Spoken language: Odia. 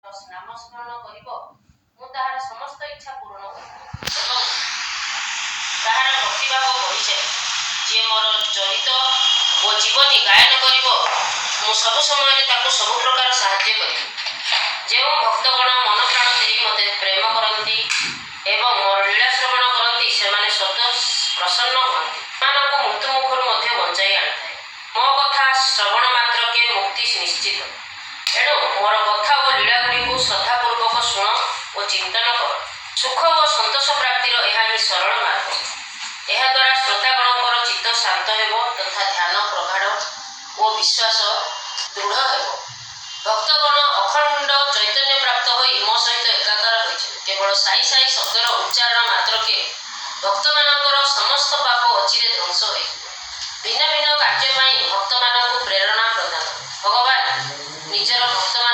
ନାମ ସ୍ମରଣ କରିବ, ମୁଁ ତାହାର ସମସ୍ତ ଇଚ୍ଛା ପୂରଣ କରିବି ଏବଂ ତାହାର ଭକ୍ତିଭାବ ବଢ଼ିଯାଏ। ଯିଏ ମୋର ଚରିତ ଓ ଜୀବନୀ ଗାୟନ କରିବ, ମୁଁ ସବୁ ସମୟରେ ତାକୁ ସବୁ ପ୍ରକାର ସାହାଯ୍ୟ କରିବି। ଯେଉଁ ଭକ୍ତଗଣ ମନ ପ୍ରାଣ ଦେଇ ମୋତେ ପ୍ରେମ କରନ୍ତି ଏବଂ ମୋର ଲୀଳା ଶ୍ରବଣ କରନ୍ତି, ସେମାନେ ସଦା ପ୍ରସନ୍ନ ହୁଅନ୍ତି। ସେମାନଙ୍କୁ ମୃତ୍ୟୁ ମୁଖରୁ ମଧ୍ୟ ବଞ୍ଚାଇ ଆଣିଥାଏ। ମୋ କଥା ଶ୍ରବଣ ମାତ୍ରକେ ମୁକ୍ତି ନିଶ୍ଚିତ। ଏଣୁ ମୋର କଥା ଓ ଲୀଳାଗୁଡ଼ିକୁ ଶ୍ରଦ୍ଧାପୂର୍ବକ ଶୁଣ ଓ ଚିନ୍ତନ କର। ସୁଖ ଓ ସନ୍ତୋଷ ପ୍ରାପ୍ତିର ଏହା ହିଁ ସରଳ ମାର୍ଗ। ଏହାଦ୍ୱାରା ଶ୍ରୋତାଗଣଙ୍କର ଚିତ୍ତ ଶାନ୍ତ ହେବ ତଥା ଧ୍ୟାନ ପ୍ରଗାଢ଼ ଓ ବିଶ୍ୱାସ ଦୃଢ଼ ହେବ। ଭକ୍ତଗଣ ଅଖଣ୍ଡ ଚୈତନ୍ୟ ପ୍ରାପ୍ତ ହୋଇ ମୋ ସହିତ ଏକାକାର ହୋଇଛନ୍ତି। କେବଳ ସାଇ ସାଇ ଶବ୍ଦର ଉଚ୍ଚାରଣ ମାତ୍ରକେ ଭକ୍ତମାନଙ୍କର ସମସ୍ତ ପାପ ଅଚିରେ ଧ୍ୱଂସ ହୋଇଯିବ। ଭିନ୍ନ ଭିନ୍ନ କାର୍ଯ୍ୟ ପାଇଁ ଭକ୍ତମାନଙ୍କୁ ପ୍ରେରଣା ପ୍ରଦାନ। ଭଗବାନ ନିଜର ଭକ୍ତମାନଙ୍କୁ